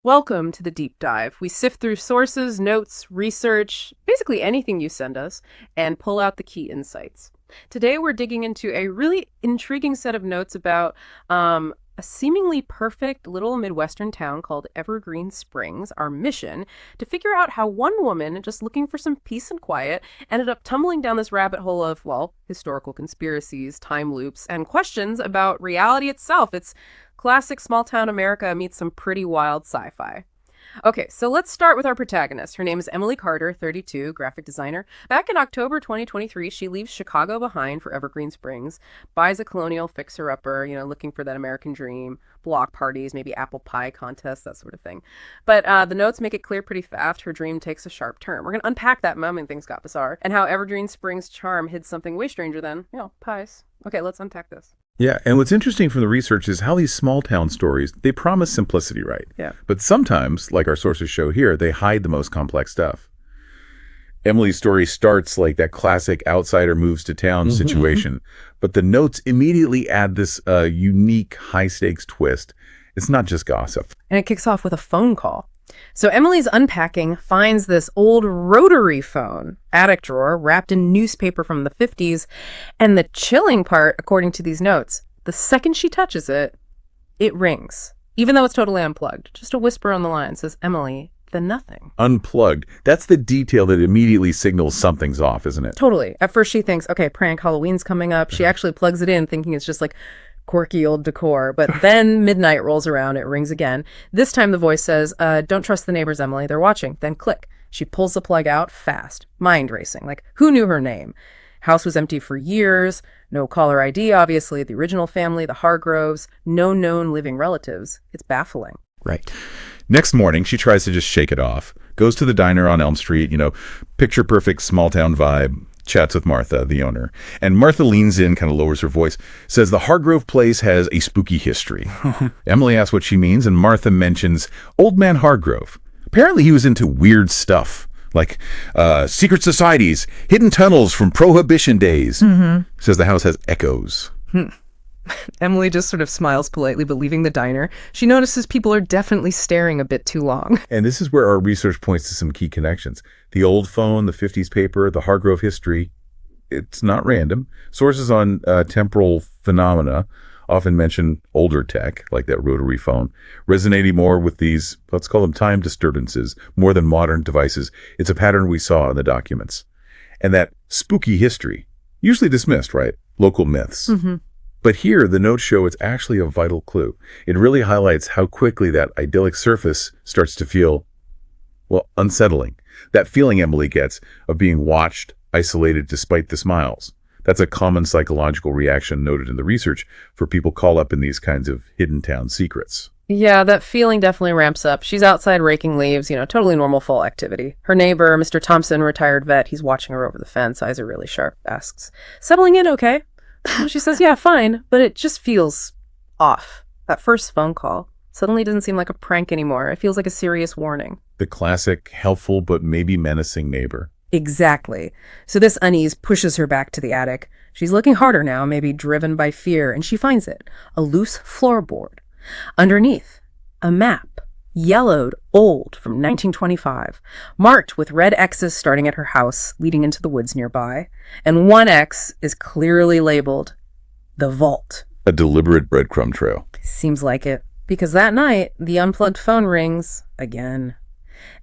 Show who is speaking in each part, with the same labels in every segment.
Speaker 1: Welcome to the deep dive. We sift through sources, notes, research, basically anything you send us, and pull out the key insights. Today, we're digging into a really intriguing set of notes about a seemingly perfect little Midwestern town called Evergreen Springs, our mission to figure out how one woman, just looking for some peace and quiet, ended up tumbling down this rabbit hole of, well, historical conspiracies, time loops, and questions about reality itself. It's classic small town America meets some pretty wild sci-fi. Okay, so let's start with our protagonist. Her name is Emily Carter, 32, graphic designer. Back in October 2023, she leaves Chicago behind for Evergreen Springs, buys a colonial fixer-upper, looking for that American dream, block parties, maybe apple pie contests, that sort of thing. But the notes make it clear pretty fast her dream takes a sharp turn. We're going to unpack that moment things got bizarre, and how Evergreen Springs' charm hid something way stranger than, pies. Okay, let's unpack this.
Speaker 2: Yeah, and what's interesting from the research is how these small town stories, they promise simplicity, right?
Speaker 1: Yeah.
Speaker 2: But sometimes, like our sources show here, they hide the most complex stuff. Emily's story starts like that classic outsider moves to town situation, but the notes immediately add this unique high-stakes twist. It's not just gossip.
Speaker 1: And it kicks off with a phone call. So Emily's unpacking, finds this old rotary phone, attic drawer, wrapped in newspaper from the 50s. And the chilling part, according to these notes, the second she touches it, it rings. Even though it's totally unplugged. Just a whisper on the line says, Emily, then nothing.
Speaker 2: Unplugged. That's the detail that immediately signals something's off, isn't it?
Speaker 1: Totally. At first she thinks, okay, prank Halloween's coming up. She actually plugs it in thinking it's just like quirky old decor. But then midnight rolls around, it rings again. This time the voice says, don't trust the neighbors, Emily, they're watching. Then click. She pulls the plug out fast, mind racing. Like, who knew her name? House was empty for years. No caller ID, obviously. The original family, the Hargroves, no known living relatives. It's baffling.
Speaker 2: Right. Next morning, she tries to just shake it off. Goes to the diner on Elm Street, picture perfect small town vibe. Chats with Martha, the owner. And Martha leans in, kind of lowers her voice, says the Hargrove place has a spooky history. Emily asks what she means, and Martha mentions Old Man Hargrove. Apparently he was into weird stuff, like secret societies, hidden tunnels from Prohibition days. Says the house has echoes.
Speaker 1: Emily just sort of smiles politely, but leaving the diner, she notices people are definitely staring a bit too long.
Speaker 2: And this is where our research points to some key connections. The old phone, the 50s paper, the Hargrove history. It's not random. Sources on temporal phenomena often mention older tech, like that rotary phone, resonating more with these, let's call them time disturbances, more than modern devices. It's a pattern we saw in the documents. And that spooky history, usually dismissed, right? Local myths. But here, the notes show it's actually a vital clue. It really highlights how quickly that idyllic surface starts to feel, well, unsettling. That feeling Emily gets of being watched, isolated despite the smiles. That's a common psychological reaction noted in the research for people caught up in these kinds of hidden town secrets.
Speaker 1: Yeah, that feeling definitely ramps up. She's outside raking leaves, totally normal fall activity. Her neighbor, Mr. Thompson, retired vet, he's watching her over the fence, eyes are really sharp, asks, settling in okay? She says, yeah, fine, but it just feels off. That first phone call suddenly doesn't seem like a prank anymore. It feels like a serious warning.
Speaker 2: The classic, helpful but maybe menacing neighbor.
Speaker 1: Exactly. So this unease pushes her back to the attic. She's looking harder now, maybe driven by fear, and she finds it. A loose floorboard. Underneath, a map. Yellowed, old, from 1925, marked with red X's starting at her house, leading into the woods nearby. And one X is clearly labeled the vault.
Speaker 2: A deliberate breadcrumb trail.
Speaker 1: Seems like it. Because that night, the unplugged phone rings again.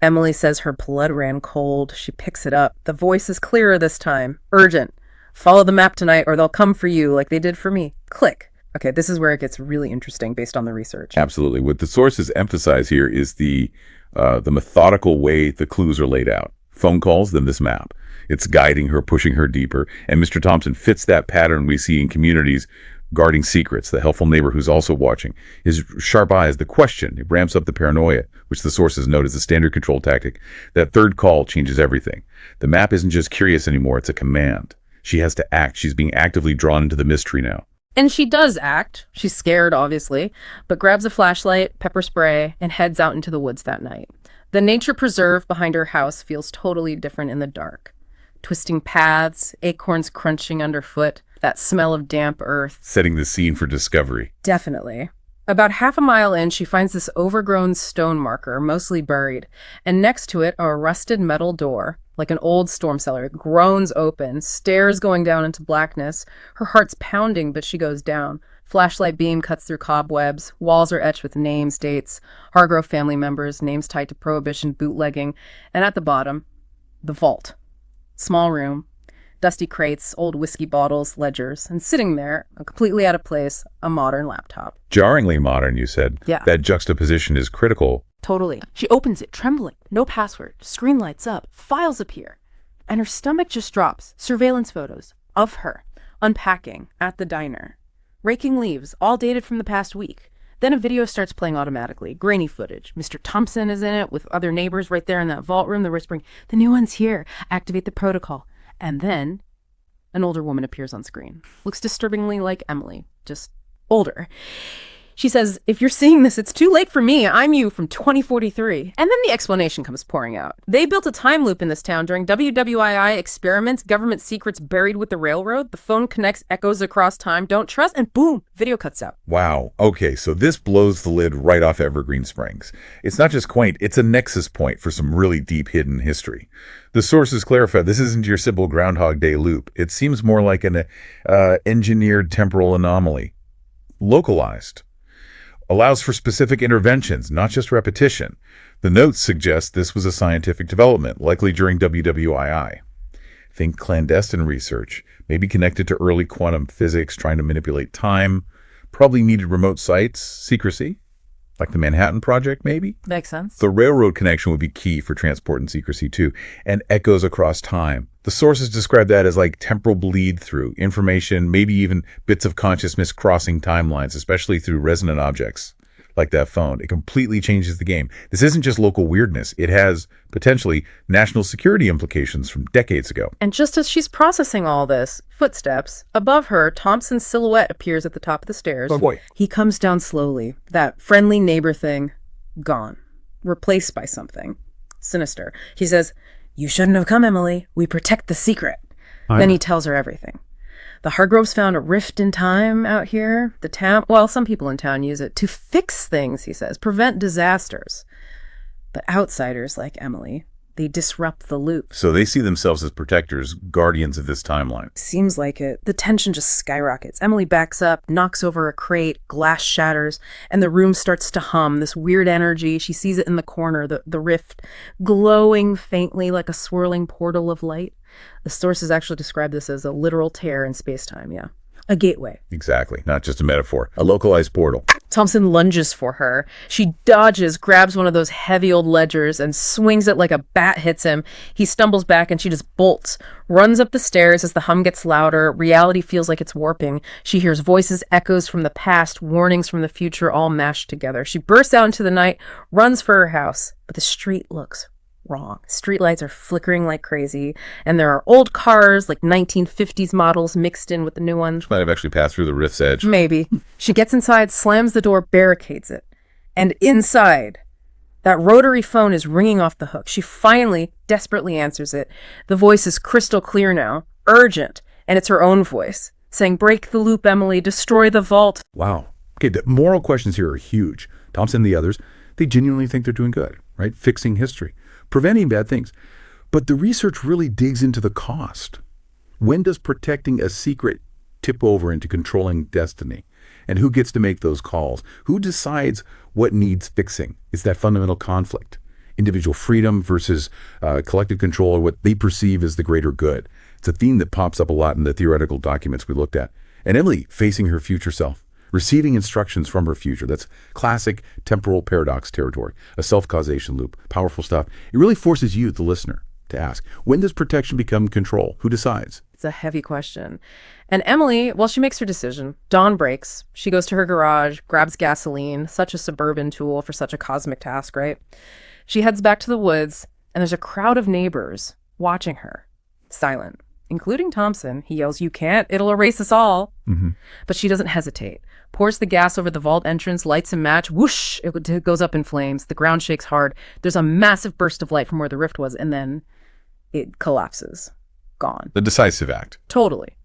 Speaker 1: Emily says her blood ran cold. She picks it up. The voice is clearer this time. Urgent. Follow the map tonight or they'll come for you like they did for me. Click. Okay, this is where it gets really interesting based on the research.
Speaker 2: Absolutely. What the sources emphasize here is the methodical way the clues are laid out. Phone calls, then this map. It's guiding her, pushing her deeper. And Mr. Thompson fits that pattern we see in communities guarding secrets, the helpful neighbor who's also watching. His sharp eyes, the question, it ramps up the paranoia, which the sources note is a standard control tactic. That third call changes everything. The map isn't just curious anymore, it's a command. She has to act. She's being actively drawn into the mystery now.
Speaker 1: And she does act. She's scared, obviously, but grabs a flashlight, pepper spray, and heads out into the woods that night. The nature preserve behind her house feels totally different in the dark. Twisting paths, acorns crunching underfoot, that smell of damp earth.
Speaker 2: Setting the scene for discovery.
Speaker 1: Definitely. About half a mile in, she finds this overgrown stone marker, mostly buried, and next to it, a rusted metal door, like an old storm cellar, groans open, stairs going down into blackness. Her heart's pounding, but she goes down. Flashlight beam cuts through cobwebs. Walls are etched with names, dates, Hargrove family members, names tied to prohibition, bootlegging. And at the bottom, the vault. Small room, dusty crates, old whiskey bottles, ledgers, and sitting there, completely out of place, a modern laptop.
Speaker 2: Jarringly modern, you said.
Speaker 1: Yeah.
Speaker 2: That juxtaposition is critical.
Speaker 1: Totally. She opens it, trembling. No password. Screen lights up. Files appear. And her stomach just drops. Surveillance photos of her, unpacking, at the diner. Raking leaves, all dated from the past week. Then a video starts playing automatically. Grainy footage. Mr. Thompson is in it with other neighbors right there in that vault room. They're whispering, "The new one's here. Activate the protocol." And then an older woman appears on screen. Looks disturbingly like Emily, just older. She says, "If you're seeing this, it's too late for me. I'm you from 2043. And then the explanation comes pouring out. They built a time loop in this town during WWII experiments, government secrets buried with the railroad. The phone connects, echoes across time, don't trust, and boom, video cuts out.
Speaker 2: Wow. Okay, so this blows the lid right off Evergreen Springs. It's not just quaint, it's a nexus point for some really deep hidden history. The sources clarify this isn't your simple Groundhog Day loop. It seems more like an engineered temporal anomaly. Localized. Allows for specific interventions, not just repetition. The notes suggest this was a scientific development, likely during WWII. Think clandestine research, maybe connected to early quantum physics, trying to manipulate time, probably needed remote sites, secrecy, like the Manhattan Project, maybe?
Speaker 1: Makes sense.
Speaker 2: The railroad connection would be key for transport and secrecy, too, and echoes across time. The sources describe that as like temporal bleed-through, information, maybe even bits of consciousness crossing timelines, especially through resonant objects like that phone. It completely changes the game. This isn't just local weirdness. It has, potentially, national security implications from decades ago.
Speaker 1: And just as she's processing all this, footsteps, above her, Thompson's silhouette appears at the top of the stairs.
Speaker 2: Oh, boy.
Speaker 1: He comes down slowly. That friendly neighbor thing, gone. Replaced by something sinister. He says, "You shouldn't have come, Emily. We protect the secret." Then he tells her everything. The Hargroves found a rift in time out here. The town, well, some people in town use it to fix things, he says, prevent disasters. But outsiders like Emily, they disrupt the loop.
Speaker 2: So they see themselves as protectors, guardians of this timeline.
Speaker 1: Seems like it. The tension just skyrockets. Emily backs up, knocks over a crate, glass shatters, and the room starts to hum. This weird energy. She sees it in the corner, the rift, glowing faintly like a swirling portal of light. The sources actually describe this as a literal tear in space-time, yeah. A gateway.
Speaker 2: Exactly. Not just a metaphor. A localized portal.
Speaker 1: Thompson lunges for her. She dodges, grabs one of those heavy old ledgers, and swings it like a bat hits him. He stumbles back, and she just bolts, runs up the stairs as the hum gets louder. Reality feels like it's warping. She hears voices, echoes from the past, warnings from the future, all mashed together. She bursts out into the night, runs for her house, but the street looks wrong. Streetlights are flickering like crazy, and there are old cars, like 1950s models, mixed in with the new ones.
Speaker 2: Might have actually passed through the rift's edge.
Speaker 1: Maybe. She gets inside, slams the door, barricades it. And inside, that rotary phone is ringing off the hook. She finally, desperately answers it. The voice is crystal clear now, urgent, and it's her own voice, saying, "Break the loop, Emily, destroy the vault."
Speaker 3: Wow. Okay, the moral questions here are huge. Thompson and the others, they genuinely think they're doing good, right? Fixing history, preventing bad things. But the research really digs into the cost. When does protecting a secret tip over into controlling destiny? And who gets to make those calls? Who decides what needs fixing? It's that fundamental conflict. Individual freedom versus collective control, or what they perceive as the greater good. It's a theme that pops up a lot in the theoretical documents we looked at. And Emily facing her future self, receiving instructions from her future. That's classic temporal paradox territory, a self-causation loop. Powerful stuff. It really forces you, the listener, to ask, when does protection become control? Who decides?
Speaker 1: It's a heavy question. And Emily, well, she makes her decision. Dawn breaks. She goes to her garage, grabs gasoline, such a suburban tool for such a cosmic task, right? She heads back to the woods, and there's a crowd of neighbors watching her, silent, including Thompson. He yells, "You can't, it'll erase us all." But she doesn't hesitate. Pours the gas over the vault entrance, lights a match, whoosh, it goes up in flames. The ground shakes hard. There's a massive burst of light from where the rift was, and then it collapses. Gone.
Speaker 2: The decisive act.
Speaker 1: Totally.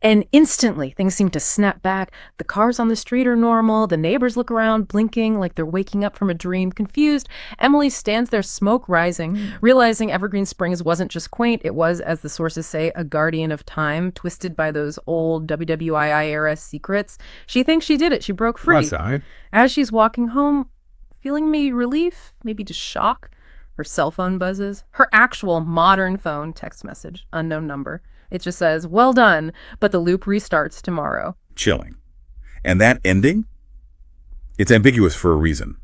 Speaker 1: And instantly, things seem to snap back. The cars on the street are normal. The neighbors look around, blinking like they're waking up from a dream. Confused, Emily stands there, smoke rising, realizing Evergreen Springs wasn't just quaint. It was, as the sources say, a guardian of time, twisted by those old WWII-era secrets. She thinks she did it. She broke free. As she's walking home, feeling maybe relief, maybe just shock, her cell phone buzzes. Her actual modern phone text message, unknown number. It just says, well done, but the loop restarts tomorrow.
Speaker 2: Chilling. And that ending? It's ambiguous for a reason.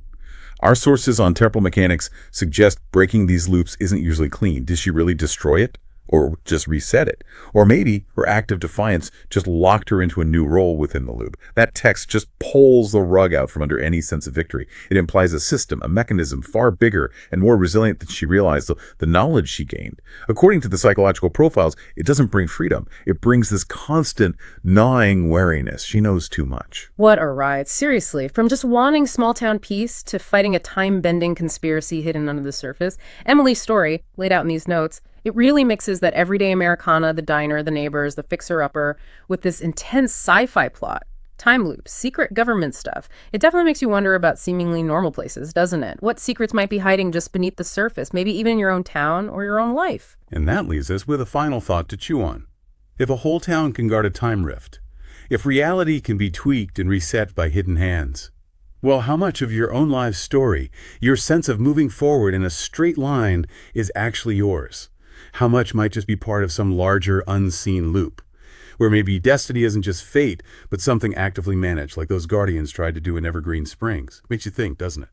Speaker 2: Our sources on temporal mechanics suggest breaking these loops isn't usually clean. Did she really destroy it? Or just reset it? Or maybe her act of defiance just locked her into a new role within the loop. That text just pulls the rug out from under any sense of victory. It implies a system, a mechanism far bigger and more resilient than she realized, the knowledge she gained. According to the psychological profiles, it doesn't bring freedom. It brings this constant gnawing wariness. She knows too much.
Speaker 1: What a ride. Seriously, from just wanting small-town peace to fighting a time-bending conspiracy hidden under the surface, Emily's story, laid out in these notes, it really mixes that everyday Americana, the diner, the neighbors, the fixer-upper, with this intense sci-fi plot. Time loops, secret government stuff. It definitely makes you wonder about seemingly normal places, doesn't it? What secrets might be hiding just beneath the surface, maybe even in your own town or your own life?
Speaker 3: And that leaves us with a final thought to chew on. If a whole town can guard a time rift, if reality can be tweaked and reset by hidden hands, well, how much of your own life's story, your sense of moving forward in a straight line, is actually yours? How much might just be part of some larger, unseen loop, where maybe destiny isn't just fate, but something actively managed, like those Guardians tried to do in Evergreen Springs? Makes you think, doesn't it?